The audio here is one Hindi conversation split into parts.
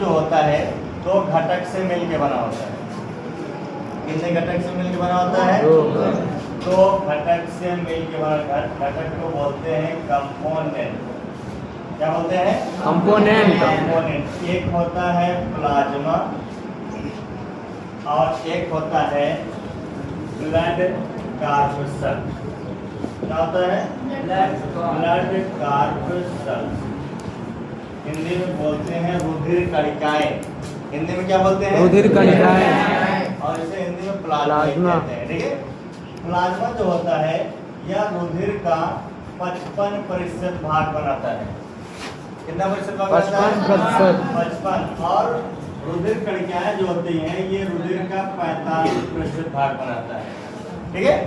जो होता है दो घटक से मिलके बना होता है। कितने घटक से मिलके बना होता है? दो घटक से मिलके बना। घटक को बोलते हैं कंपोनेंट। क्या बोलते हैं? कंपोनेंट। एक होता है प्लाज्मा और एक होता है ब्लड कॉर्पस्कल। क्या होता है? Blood corpuscle. हिंदी में बोलते हैं रुधिर कणिकाएं। हिंदी में क्या बोलते हैं? रुधिर कणिकाएं। और इसे हिंदी में प्लाज्मा कहते हैं। ठीक है। प्लाज्मा जो होता है यह रुधिर का 55% भाग बनाता है। कितना प्रतिशत भाग बनाता है? 55। और रुधिर कणिकाएं जो होती हैं ये रुधिर का 45% भाग बनाता है। ठीक है।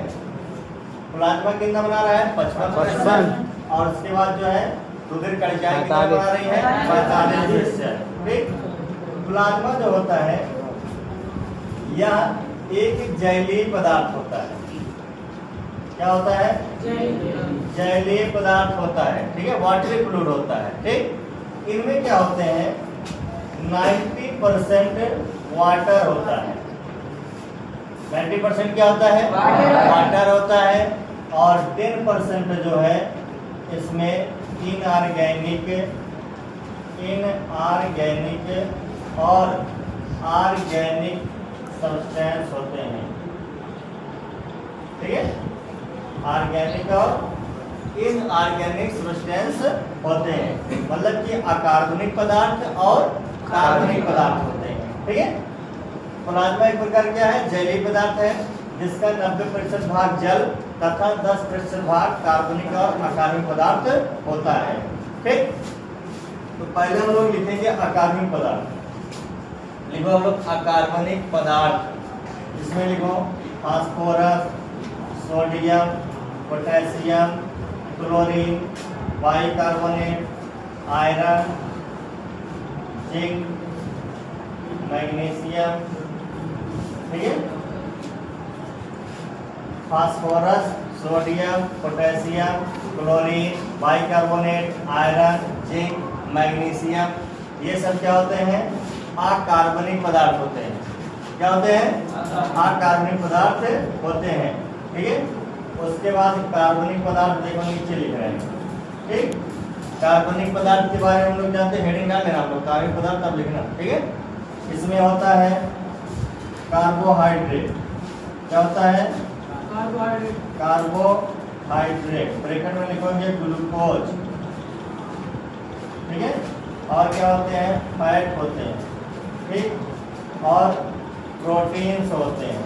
प्लाज्मा कितना बना रहा है? 55%। और उसके बाद जो है रुधिर कणिकाएं कितना बना रही है? 45%। ठीक। प्लाज्मा जो होता है यह एक जलीय पदार्थ होता है। क्या होता है? जलीय पदार्थ होता है। ठीक है। वाटरी फ्लूइड होता है। ठीक। इनमें क्या होते हैं? 90% वाटर होता है। 90% क्या होता है? वाटर होता है। और 10% जो है इसमें इनऑर्गेनिक और ऑर्गेनिक सब्सटेंस होते हैं। ठीक है। ऑर्गेनिक और इनऑर्गेनिक सब्सटेंस होते हैं। मतलब कि अकार्बनिक पदार्थ और कार्बनिक पदार्थ होते हैं। ठीक है। प्लाज्मा एक प्रकार क्या है? जलीय पदार्थ है जिसका 90% भाग जल तथा 10% भाग कार्बनिक और अकार्बनिक पदार्थ होता है। ठीक। तो पहले हम लोग लिखेंगे अकार्बनिक पदार्थ। लिखो हम लोग अकार्बनिक पदार्थ। इसमें लिखो phosphorus, sodium, potassium, chlorine, bicarbonate, iron, zinc, magnesium. ठीक है। Phosphorus, sodium, potassium, chlorine, bicarbonate, iron, zinc, magnesium, ये सब क्या होते हैं? अकार्बनिक पदार्थ होते हैं। क्या होते हैं? अकार्बनिक पदार्थ होते हैं। ठीक है। उसके बाद कार्बनिक पदार्थ देखो नीचे लिख रहे हैं। ठीक। कार्बनिक पदार्थ के बारे में हम लोग जानते हैं। हेडिंग डाल लेना आप लोग, कार्बनिक पदार्थ अब लिखना। ठीक है। इसमें होता है कार्बोहाइड्रेट। क्या होता है? कार्बोहाइड्रेट। ब्रैकेट में लिखोगे ग्लूकोज। ठीक है। और क्या होते हैं? फैट होते हैं। ठीक। और प्रोटीन्स होते हैं।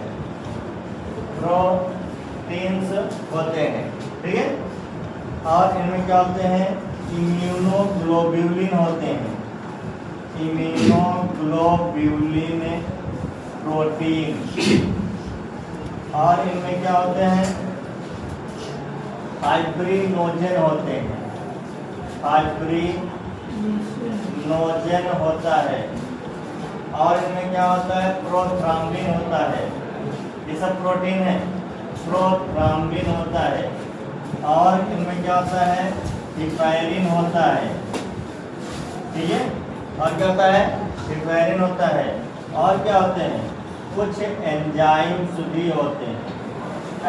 होते हैं। ठीक है। और इनमें क्या होते हैं? इम्यूनोग्लोब्यूलिन होते हैं। Immunoglobulin protein. और इनमें क्या होते हैं? फाइब्रिनोजन होते हैं। फाइब्रिनोजन होता है। और इनमें क्या होता है? प्रोथ्राम्बिन होता है। ये सब प्रोटीन है। प्रोथ्राम्बिन होता है। और इनमें क्या होता है? हिपैरिन होता है। ठीक है। और क्या होता है? हिपैरिन होता है। और क्या होते हैं? कुछ एंजाइम्स भी होते हैं।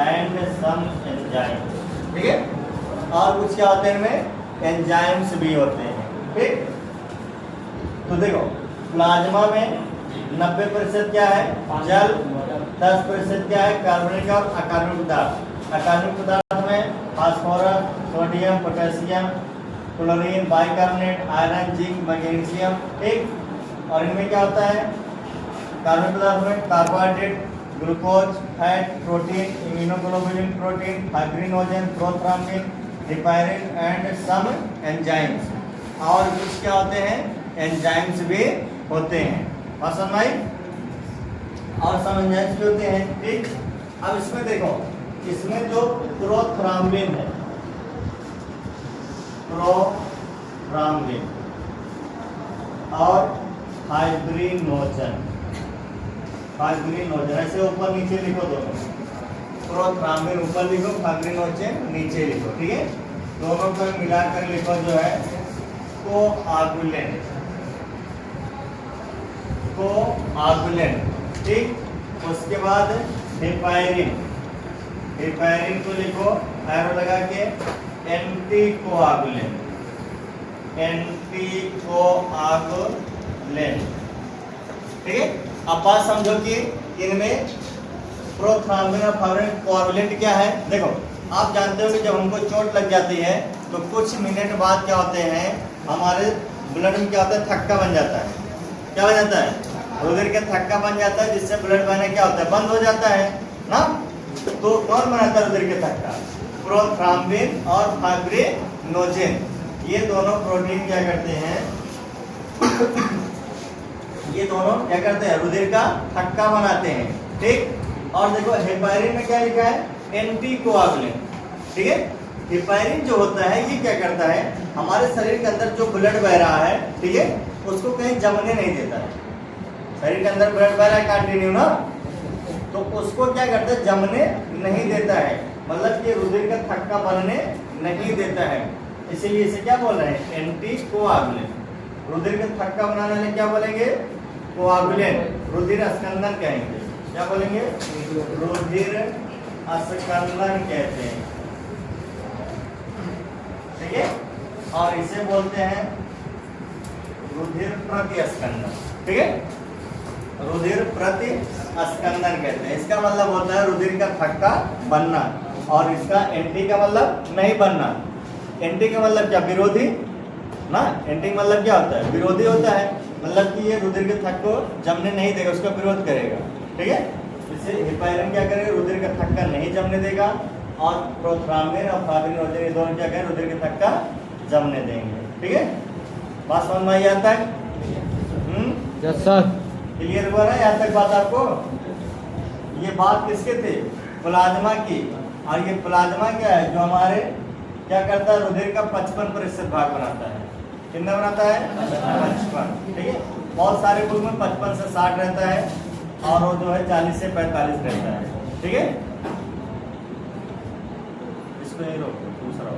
And some enzymes. ठीक है। और कुछ क्या होते हैं? इनमें एंजाइम्स भी होते हैं। ठीक। तो देखो प्लाज्मा में 90% क्या है? जल। 10% क्या है? कार्बनिक और अकार्बनिक पदार्थ। अकार्बनिक पदार्थ में phosphorus, sodium, potassium, chlorine, bicarbonate, iron, zinc, magnesium. ठीक। और इनमें क्या होता है? कार्बनिक पदार्थ में carbohydrate, glucose, fat, protein, immunoglobulin protein, fibrinogen, prothrombin, heparin and some enzymes. और कुछ क्या होते हैं? एंजाइम्स भी होते हैं। बात समझ आई? और सम एंजाइम्स भी होते हैं। ठीक। अब इसमें देखो, इसमें जो प्रोथ्राम्बिन है, प्रोथ्राम्बिन और फाइब्रिनोजन ऐसे ऊपर नीचे लिखो दोनों। प्रोथ्राम्बिन ऊपर लिखो, फाइब्रिनोजन नीचे लिखो। ठीक है। दोनों को मिलाकर लिखो जो है कोआगुलेंट। कोआगुलेंट, ठीक। उसके बाद हेपायरिन, हेपायरिन को लिखो एरो लगा के एंटी कोआगुलेंट, एंटी कोआगुलेंट, ठीक है। अब बात समझो कि इनमें प्रोथ्राम्बिन और फाइब्रिन कोआगुलेंट क्या है। देखो आप जानते हो कि जब हमको चोट लग जाती है तो कुछ मिनट बाद क्या होते हैं, हमारे ब्लड में क्या होता है, थक्का बन जाता है। क्या बन जाता है, रुधिर का थक्का बन जाता है, जिससे ब्लड बहना क्या होता है, बंद हो जाता है ना। तो कौन बनाता है रुधिर का थक्का, प्रोथ्राम्बिन और फाइब्रिनोजेन, ये दोनों प्रोटीन क्या करते हैं ये दोनों क्या करते हैं, रुधिर का थक्का बनाते हैं, ठीक। और देखो हेपायरिन में क्या लिखा है, एंटी कोआगुलेंट, ठीक है। हेपायरिन जो होता है ये क्या करता है, हमारे शरीर के अंदर जो ब्लड बह रहा है, ठीक है, उसको कहीं जमने नहीं देता है। शरीर के अंदर ब्लड बह रहा है कंटिन्यू ना, तो उसको क्या करता है, जमने नहीं देता है, मतलब कि रुधिर का थक्का बनने नहीं देता है। इसीलिए इसे क्या बोल रहे हैं, एंटी कोआगुलेंट। रुधिर का थक्का बनाने वाले क्या बोलेंगे, कोआगुलेंट, रुधिर अस्कंदन कहेंगे। क्या बोलेंगे, रुधिर अस्कंदन कहते हैं, ठीक है। और इसे बोलते हैं रुधिर प्रतिस्कंदन, ठीक है, रुधिर प्रतिस्कंदन कहते हैं। इसका मतलब होता है रुधिर का थक्का बनना, और इसका एंटी का मतलब नहीं बनना। एंटी का मतलब क्या, विरोधी ना। एंटी का मतलब क्या होता है, विरोधी होता है, मतलब कि ये रुधिर के थक्का को जमने नहीं देगा, उसका विरोध करेगा, ठीक है। इससे हेपायरिन क्या करेगा, रुधिर का थक्का नहीं जमने देगा, और प्रोथ्राम्बिन और फाइब्रिनोजेन ये दोनों क्या करेंगे, रुधिर के थक्का जमने देंगे, ठीक है। बात समझ में आई यहाँ तक? Yes sir. क्लियर हुआ ना यहाँ तक बात आपको? ये बात किसके थे, प्लाज्मा की। और ये प्लाज्मा क्या है, जो हमारे क्या करता है, रुधिर का 55% भाग बनाता है। कितना बनाता है, 55, ठीक है। बहुत सारे ग्रुप में 55 से 60 रहता है, और वो जो है 40 से 45 रहता है, ठीक है। इसको नहीं रोको।